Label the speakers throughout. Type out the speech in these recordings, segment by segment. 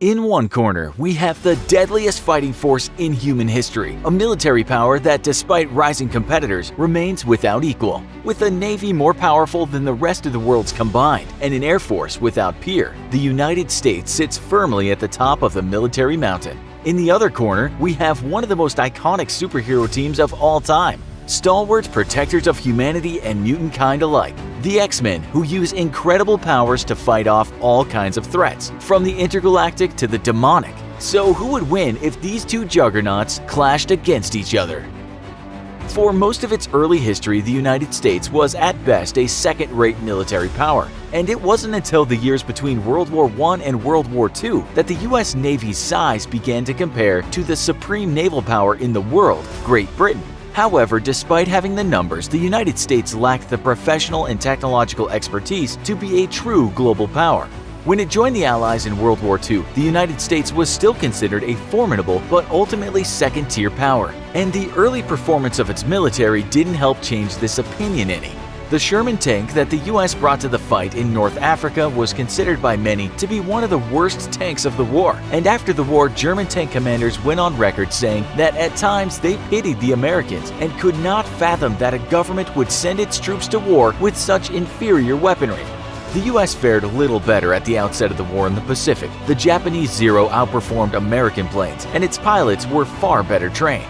Speaker 1: In one corner, we have the deadliest fighting force in human history, a military power that, despite rising competitors, remains without equal. With a navy more powerful than the rest of the world's combined, and an air force without peer, the United States sits firmly at the top of the military mountain. In the other corner, we have one of the most iconic superhero teams of all time, stalwart protectors of humanity and mutant kind alike, the X-Men, who use incredible powers to fight off all kinds of threats, from the intergalactic to the demonic. So who would win if these two juggernauts clashed against each other? For most of its early history, the United States was at best a second-rate military power, and it wasn't until the years between World War I and World War II that the US Navy's size began to compare to the supreme naval power in the world, Great Britain. However, despite having the numbers, the United States lacked the professional and technological expertise to be a true global power. When it joined the Allies in World War II, the United States was still considered a formidable but ultimately second-tier power, and the early performance of its military didn't help change this opinion any. The Sherman tank that the US brought to the fight in North Africa was considered by many to be one of the worst tanks of the war, and after the war, German tank commanders went on record saying that at times they pitied the Americans and could not fathom that a government would send its troops to war with such inferior weaponry. The US fared a little better at the outset of the war in the Pacific. The Japanese Zero outperformed American planes, and its pilots were far better trained.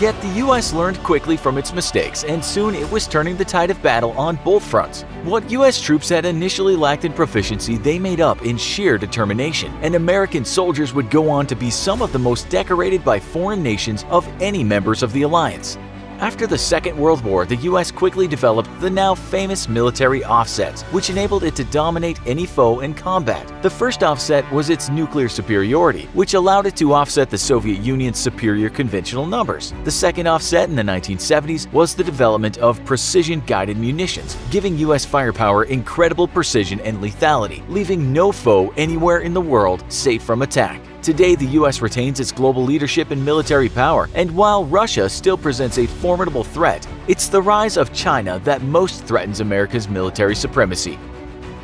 Speaker 1: Yet the US learned quickly from its mistakes, and soon it was turning the tide of battle on both fronts. What US troops had initially lacked in proficiency, they made up in sheer determination, and American soldiers would go on to be some of the most decorated by foreign nations of any members of the alliance. After the Second World War, the US quickly developed the now famous military offsets, which enabled it to dominate any foe in combat. The first offset was its nuclear superiority, which allowed it to offset the Soviet Union's superior conventional numbers. The second offset in the 1970s was the development of precision-guided munitions, giving US firepower incredible precision and lethality, leaving no foe anywhere in the world safe from attack. Today, the US retains its global leadership in military power, and while Russia still presents a formidable threat, it's the rise of China that most threatens America's military supremacy.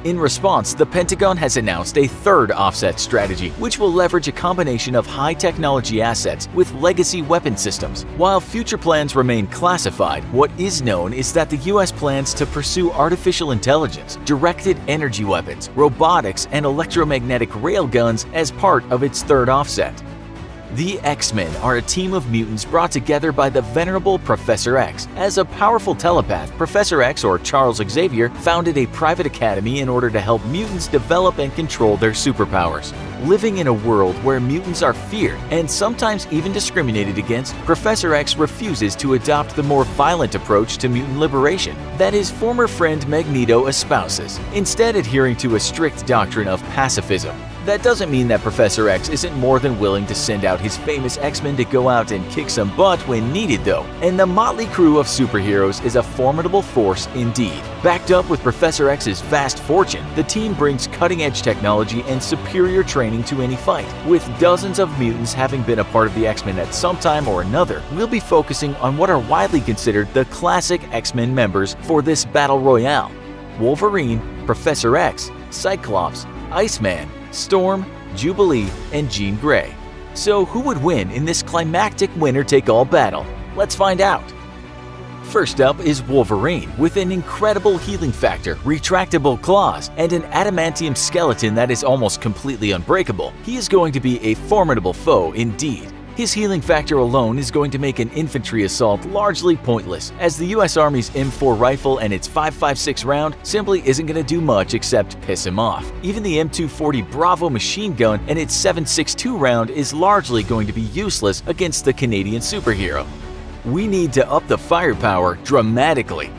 Speaker 1: In response, the Pentagon has announced a third offset strategy, which will leverage a combination of high-technology assets with legacy weapon systems. While future plans remain classified, what is known is that the US plans to pursue artificial intelligence, directed energy weapons, robotics, and electromagnetic railguns as part of its third offset. The X-Men are a team of mutants brought together by the venerable Professor X. As a powerful telepath, Professor X, or Charles Xavier, founded a private academy in order to help mutants develop and control their superpowers. Living in a world where mutants are feared and sometimes even discriminated against, Professor X refuses to adopt the more violent approach to mutant liberation that his former friend Magneto espouses, instead adhering to a strict doctrine of pacifism. That doesn't mean that Professor X isn't more than willing to send out his famous X-Men to go out and kick some butt when needed though, and the motley crew of superheroes is a formidable force indeed. Backed up with Professor X's vast fortune, the team brings cutting-edge technology and superior training to any fight. With dozens of mutants having been a part of the X-Men at some time or another, we'll be focusing on what are widely considered the classic X-Men members for this battle royale: Wolverine, Professor X, Cyclops, Iceman, Storm, Jubilee, and Jean Grey. So who would win in this climactic winner-take-all battle? Let's find out. First up is Wolverine, with an incredible healing factor, retractable claws, and an adamantium skeleton that is almost completely unbreakable. He is going to be a formidable foe indeed. His healing factor alone is going to make an infantry assault largely pointless, as the US Army's M4 rifle and its 5.56 round simply isn't going to do much except piss him off. Even the M240 Bravo machine gun and its 7.62 round is largely going to be useless against the Canadian superhero. We need to up the firepower dramatically.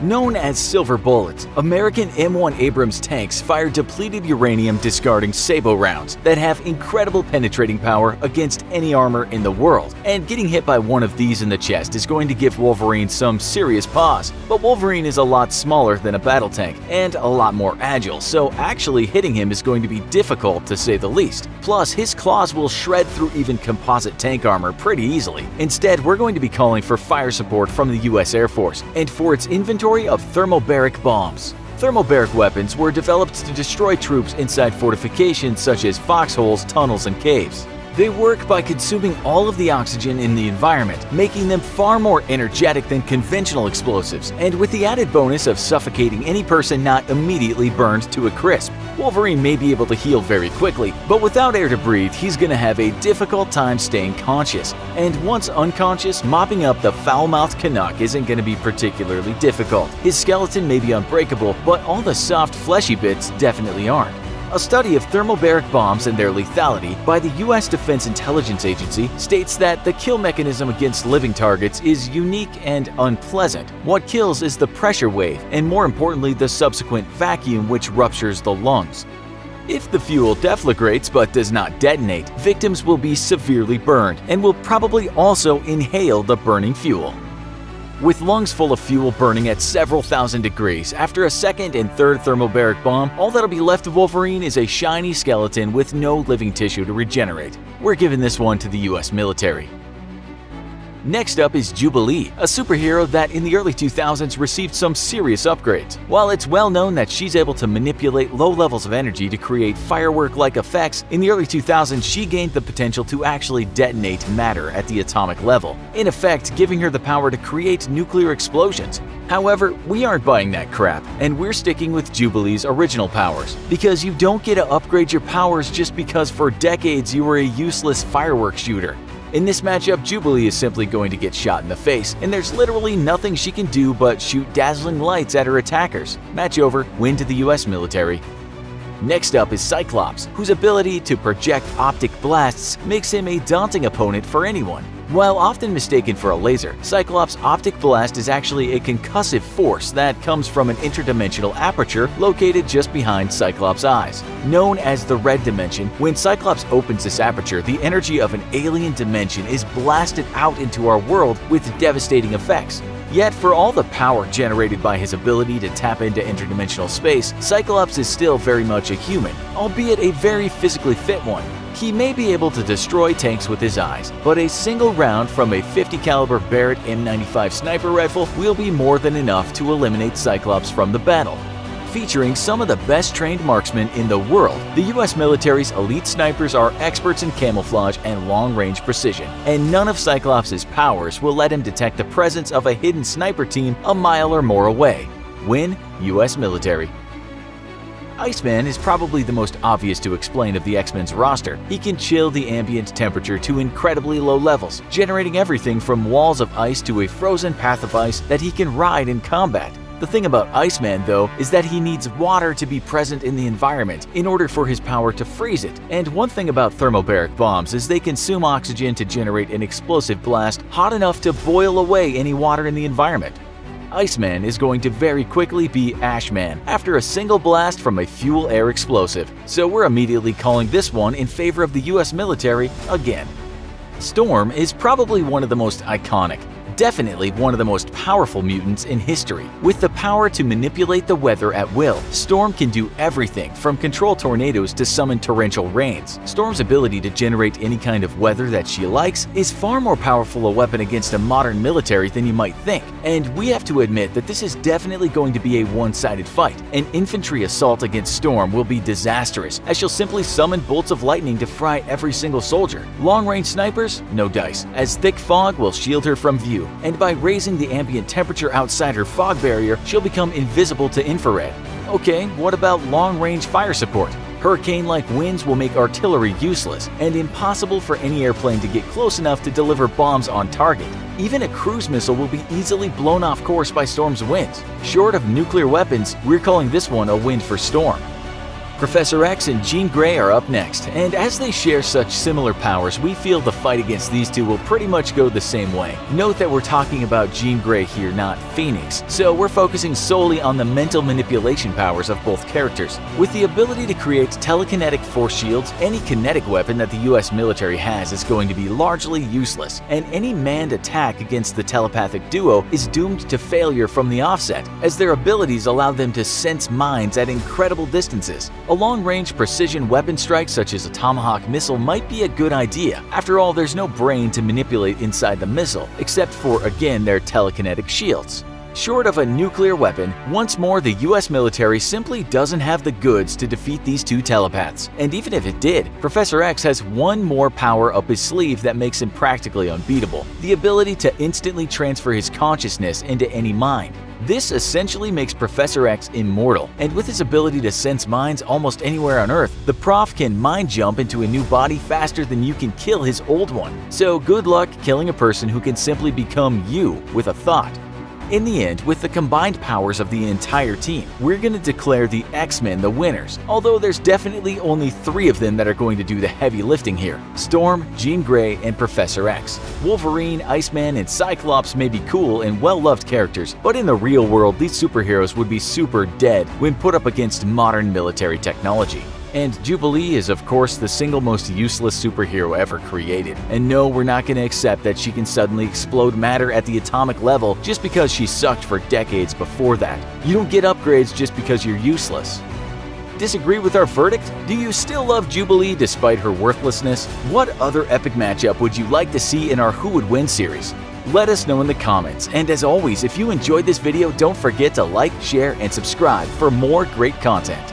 Speaker 1: Known as silver bullets, American M1 Abrams tanks fire depleted uranium discarding sabot rounds that have incredible penetrating power against any armor in the world, and getting hit by one of these in the chest is going to give Wolverine some serious pause. But Wolverine is a lot smaller than a battle tank and a lot more agile, so actually hitting him is going to be difficult to say the least. Plus, his claws will shred through even composite tank armor pretty easily. Instead, we're going to be calling for fire support from the US Air Force and for its inventory of thermobaric bombs. Thermobaric weapons were developed to destroy troops inside fortifications such as foxholes, tunnels, and caves. They work by consuming all of the oxygen in the environment, making them far more energetic than conventional explosives, and with the added bonus of suffocating any person not immediately burned to a crisp. Wolverine may be able to heal very quickly, but without air to breathe, he's going to have a difficult time staying conscious. And once unconscious, mopping up the foul-mouthed Canuck isn't going to be particularly difficult. His skeleton may be unbreakable, but all the soft, fleshy bits definitely aren't. A study of thermobaric bombs and their lethality by the U.S. Defense Intelligence Agency states that the kill mechanism against living targets is unique and unpleasant. What kills is the pressure wave, and more importantly, the subsequent vacuum which ruptures the lungs. If the fuel deflagrates but does not detonate, victims will be severely burned and will probably also inhale the burning fuel. With lungs full of fuel burning at several thousand degrees, after a second and third thermobaric bomb, all that'll be left of Wolverine is a shiny skeleton with no living tissue to regenerate. We're giving this one to the US military. Next up is Jubilee, a superhero that in the early 2000s received some serious upgrades. While it's well known that she's able to manipulate low levels of energy to create firework-like effects, in the early 2000s she gained the potential to actually detonate matter at the atomic level, in effect giving her the power to create nuclear explosions. However, we aren't buying that crap, and we're sticking with Jubilee's original powers, because you don't get to upgrade your powers just because for decades you were a useless firework shooter. In this matchup, Jubilee is simply going to get shot in the face, and there's literally nothing she can do but shoot dazzling lights at her attackers. Match over, win to the US military. Next up is Cyclops, whose ability to project optic blasts makes him a daunting opponent for anyone. While often mistaken for a laser, Cyclops' optic blast is actually a concussive force that comes from an interdimensional aperture located just behind Cyclops' eyes. Known as the Red Dimension, when Cyclops opens this aperture, the energy of an alien dimension is blasted out into our world with devastating effects. Yet, for all the power generated by his ability to tap into interdimensional space, Cyclops is still very much a human, albeit a very physically fit one. He may be able to destroy tanks with his eyes, but a single round from a 50 caliber Barrett M95 sniper rifle will be more than enough to eliminate Cyclops from the battle. Featuring some of the best trained marksmen in the world, the US military's elite snipers are experts in camouflage and long-range precision, and none of Cyclops' powers will let him detect the presence of a hidden sniper team a mile or more away. Win, US military. Iceman is probably the most obvious to explain of the X-Men's roster. He can chill the ambient temperature to incredibly low levels, generating everything from walls of ice to a frozen path of ice that he can ride in combat. The thing about Iceman, though, is that he needs water to be present in the environment in order for his power to freeze it. And one thing about thermobaric bombs is they consume oxygen to generate an explosive blast hot enough to boil away any water in the environment. Iceman is going to very quickly be Ashman after a single blast from a fuel-air explosive, so we're immediately calling this one in favor of the US military again. Storm is probably one of the most iconic, definitely one of the most powerful mutants in history. With the power to manipulate the weather at will, Storm can do everything from control tornadoes to summon torrential rains. Storm's ability to generate any kind of weather that she likes is far more powerful a weapon against a modern military than you might think, and we have to admit that this is definitely going to be a one-sided fight. An infantry assault against Storm will be disastrous, as she'll simply summon bolts of lightning to fry every single soldier. Long-range snipers? No dice, as thick fog will shield her from view, and by raising the ambient temperature outside her fog barrier, she'll become invisible to infrared. Okay, what about long-range fire support? Hurricane-like winds will make artillery useless and impossible for any airplane to get close enough to deliver bombs on target. Even a cruise missile will be easily blown off course by Storm's winds. Short of nuclear weapons, we're calling this one a win for Storm. Professor X and Jean Grey are up next, and as they share such similar powers, we feel the fight against these two will pretty much go the same way. Note that we're talking about Jean Grey here, not Phoenix, so we're focusing solely on the mental manipulation powers of both characters. With the ability to create telekinetic force shields, any kinetic weapon that the US military has is going to be largely useless, and any manned attack against the telepathic duo is doomed to failure from the offset, as their abilities allow them to sense minds at incredible distances. A long-range precision weapon strike such as a Tomahawk missile might be a good idea. After all, there's no brain to manipulate inside the missile, except for, again, their telekinetic shields. Short of a nuclear weapon, once more the US military simply doesn't have the goods to defeat these two telepaths. And even if it did, Professor X has one more power up his sleeve that makes him practically unbeatable: the ability to instantly transfer his consciousness into any mind. This essentially makes Professor X immortal, and with his ability to sense minds almost anywhere on Earth, the Prof can mind jump into a new body faster than you can kill his old one. So good luck killing a person who can simply become you with a thought. In the end, with the combined powers of the entire team, we're going to declare the X-Men the winners, although there's definitely only 3 of them that are going to do the heavy lifting here: Storm, Jean Grey, and Professor X. Wolverine, Iceman, and Cyclops may be cool and well-loved characters, but in the real world, these superheroes would be super dead when put up against modern military technology. And Jubilee is of course the single most useless superhero ever created. And no, we're not going to accept that she can suddenly explode matter at the atomic level just because she sucked for decades before that. You don't get upgrades just because you're useless. Disagree with our verdict? Do you still love Jubilee despite her worthlessness? What other epic matchup would you like to see in our Who Would Win series? Let us know in the comments, and as always, if you enjoyed this video, don't forget to like, share, and subscribe for more great content.